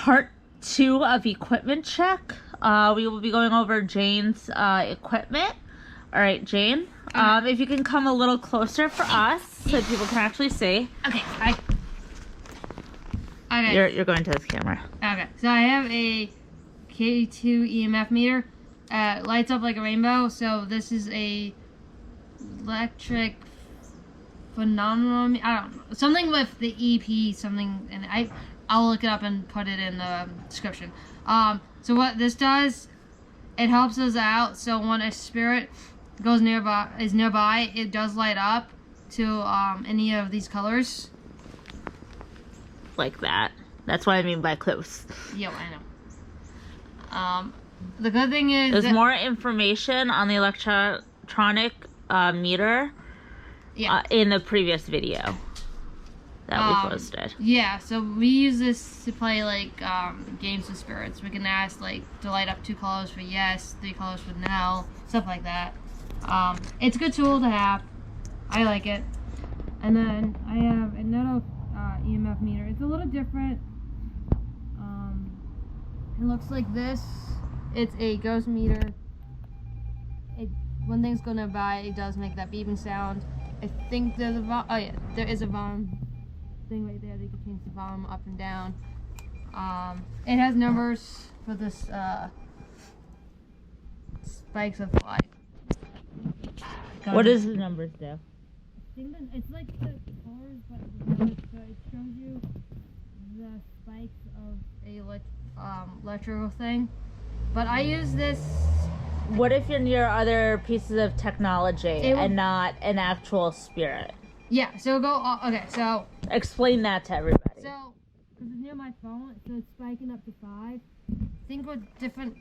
part 2 of equipment check. We will be going over Jane's equipment. All right, Jane. If you can come a little closer for us so people can actually see. Okay. Okay. You're going to this camera. Okay. So I have a K2 EMF meter. Lights up like a rainbow. So this is a electric phenomenon. I don't know. Something with the EP. Something, and I'll look it up and put it in the description. So what this does, it helps us out. So when a spirit is nearby, it does light up to any of these colors. Like that. That's what I mean by close. Yeah, I know. The good thing is there's more information on the electronic meter in the previous video that we posted. Yeah, so we use this to play like games with spirits. We can ask like to light up 2 colors for yes, 3 colors for no, stuff like that. It's a good tool to have. I like it. And then I have another EMF meter. It's a little different. It looks like this. It's a ghost meter. When things go nearby, it does make that beeping sound. I think there's there is a volume thing right there that you can change the volume up and down. It has numbers for this spikes of light. What does the numbers do? I think that it's like the colors, but it shows you the spikes of a electrical thing. But I use this. What if you're near other pieces of technology and not an actual spirit? Yeah, so okay, so explain that to everybody. So, because it's near my phone, so it's spiking up to 5. Think with different,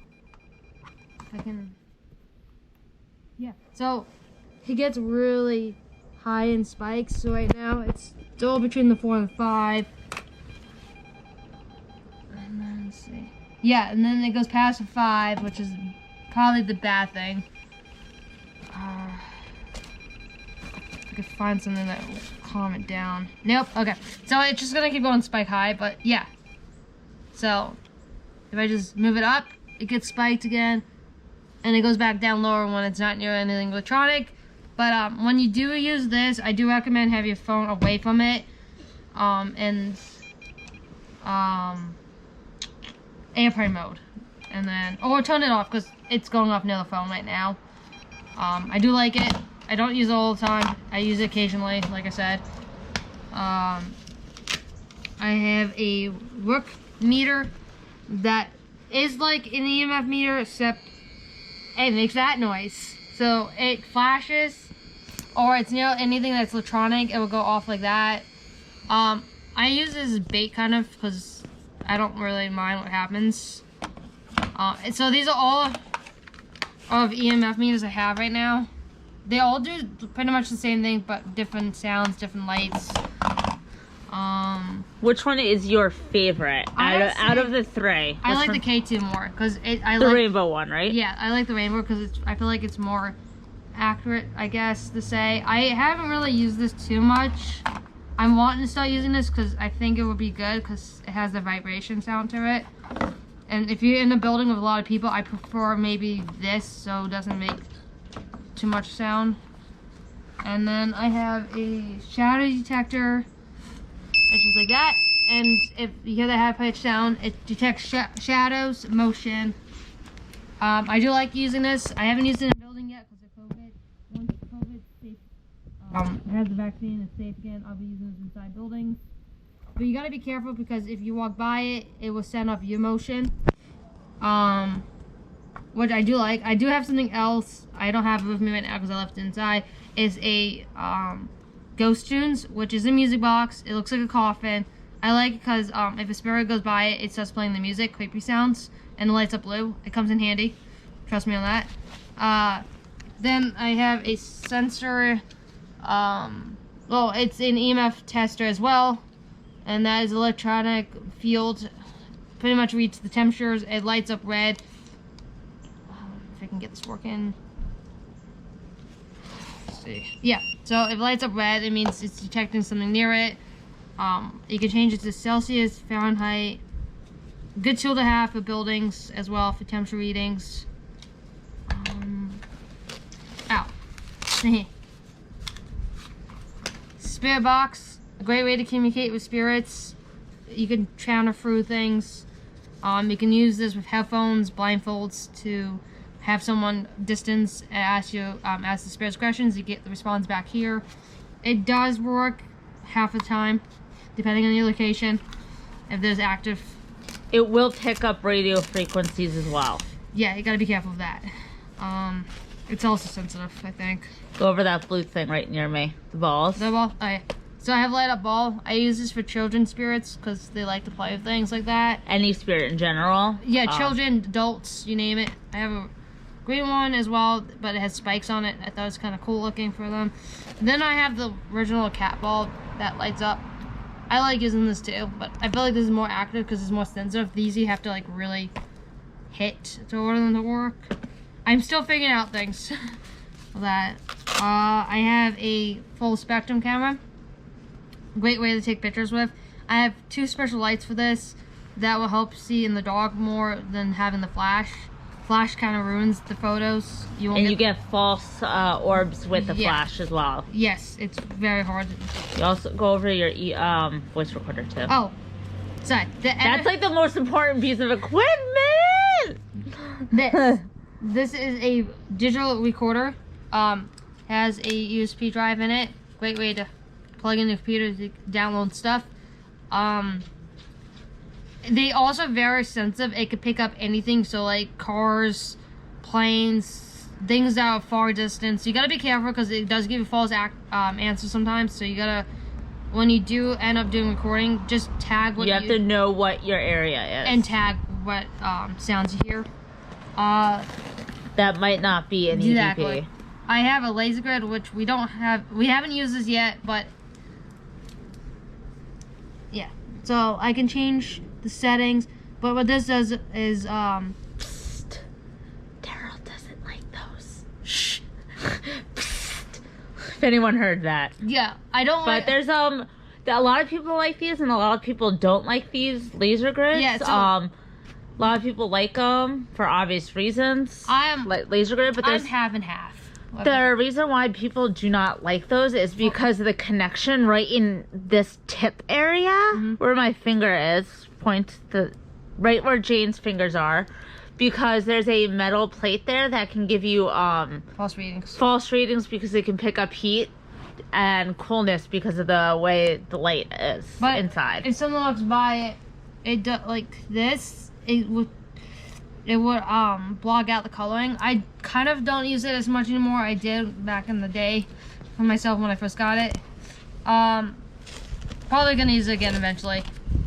if I can, yeah. So, he gets really high in spikes, so right now it's still between the 4 and the 5. And then, let's see. Yeah, and then it goes past the 5, which is probably the bad thing. I could find something that will calm it down. Nope, okay. So it's just gonna keep going spike high, but yeah. So, if I just move it up, it gets spiked again, and it goes back down lower when it's not near anything electronic. But when you do use this, I do recommend have your phone away from it, and airplane mode, and then or turn it off because it's going off near the phone right now. I do like it. I don't use it all the time. I use it occasionally, like I said. I have a work meter that is like an EMF meter, except it makes that noise. So it flashes, or it's near anything that's electronic, it will go off like that. I use this as bait kind of because I don't really mind what happens. And so these are all of EMF meters I have right now. They all do pretty much the same thing, but different sounds, different lights. Which one is your favorite out of the 3? I like the K2 more because the rainbow one, right? Yeah, I like the rainbow because I feel like it's more accurate, I guess to say. I haven't really used this too much. I'm wanting to start using this because I think it would be good because it has the vibration sound to it. And if you're in a building with a lot of people, I prefer maybe this so it doesn't make too much sound. And then I have a shadow detector, which is like that. And if you hear that high-pitched sound, it detects shadows, motion. I do like using this. I haven't used it in a building yet because of COVID. Once COVID's safe, has the vaccine, it's safe again, I'll be using this inside buildings. But you gotta be careful because if you walk by it, it will send off your motion. Which I do like. I do have something else. I don't have it with me right now because I left it inside. Is a Ghost Tunes, which is a music box. It looks like a coffin. I like it because if a spirit goes by it, it starts playing the music, creepy sounds, and it lights up blue. It comes in handy. Trust me on that. Then I have a sensor. Well, it's an EMF tester as well. And that is electronic field. Pretty much reads the temperatures. It lights up red. If I can get this working. Let's see. Yeah, so if it lights up red, it means it's detecting something near it. You can change it to Celsius, Fahrenheit, good tool to have for buildings as well, for temperature readings. Ow. Spirit box, a great way to communicate with spirits. You can channel through things. You can use this with headphones, blindfolds, to have someone distance and ask the spirits questions. You get the response back here. It does work half the time, depending on your location. If there's active, it will pick up radio frequencies as well. Yeah, you gotta be careful of that. It's also sensitive, I think. Go over that blue thing right near me. The balls. The ball? Oh, yeah. So I have light up ball. I use this for children spirits because they like to play with things like that. Any spirit in general? Yeah, children, adults, you name it. I have a green one as well, but it has spikes on it. I thought it was kind of cool looking for them. Then I have the original cat ball that lights up. I like using this too, but I feel like this is more active because it's more sensitive. These you have to like really hit to order them to work. I'm still figuring out things. That I have a full spectrum camera. Great way to take pictures with. I have 2 special lights for this that will help see in the dark more than having the flash. Flash kind of ruins the photos. You get false orbs with the flash as well. Yes, it's very hard. You also go over your voice recorder too. Oh, sorry. That's like the most important piece of equipment. This is a digital recorder. Has a USB drive in it. Great way to plug in the computer to download stuff. They also very sensitive. It could pick up anything, so like cars, planes, things that are far distance. You gotta be careful because it does give you false answers sometimes. So you gotta, when you do end up doing recording, just tag what you have to know what your area is and tag what sounds you hear. That might not be an EVP. Exactly. I have a laser grid, which we haven't used this yet, but yeah. So I can change the settings, but what this does is Psst. Daryl doesn't like those. Shh. Psst. If anyone heard that. Yeah, I don't. But there's a lot of people like these, and a lot of people don't like these laser grids. Yeah. So, a lot of people like them for obvious reasons. Like laser grid, but there's I'm half and half. The reason why people do not like those is because of the connection right in this tip area where my finger is. Right where Jane's fingers are, because there's a metal plate there that can give you false readings. False readings because it can pick up heat and coolness because of the way the light is inside. If someone walks by it like this, it would block out the coloring. I kind of don't use it as much anymore. I did back in the day for myself when I first got it. Probably gonna use it again eventually.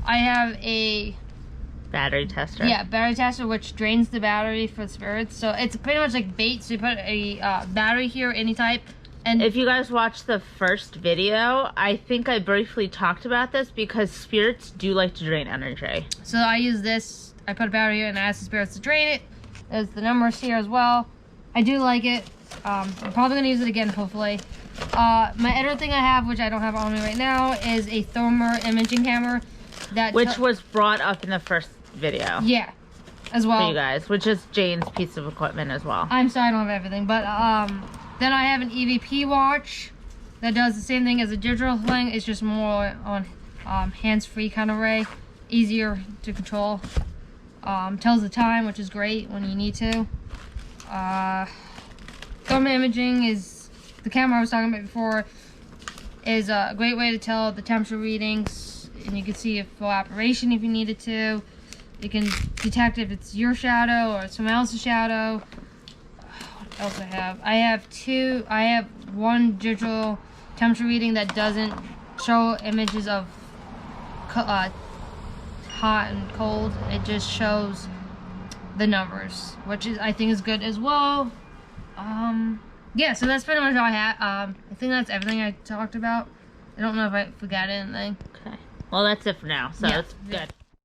I have a battery tester. Yeah, battery tester, which drains the battery for spirits. So it's pretty much like bait. So you put a battery here, any type. And if you guys watched the first video, I think I briefly talked about this because spirits do like to drain energy. So I use this. I put a battery here and I ask the spirits to drain it. There's the numbers here as well. I do like it. I'm probably going to use it again, hopefully. My other thing I have, which I don't have on me right now, is a thermal imaging camera. Which was brought up in the first video. Yeah, as well. For you guys, which is Jane's piece of equipment as well. I'm sorry I don't have everything, but then I have an EVP watch that does the same thing as a digital thing. It's just more on hands-free kind of way. Easier to control. Tells the time, which is great when you need to. Thermal imaging is the camera I was talking about before. Is a great way to tell the temperature readings, and you can see a full operation if you needed to. You can detect if it's your shadow or someone else's shadow. What else I have? I have one digital temperature reading that doesn't show images of hot and cold. It just shows the numbers, which I think is good as well. Yeah, so that's pretty much all I have. I think that's everything I talked about. I don't know if I forgot anything. Okay. Well, that's it for now, so it's good.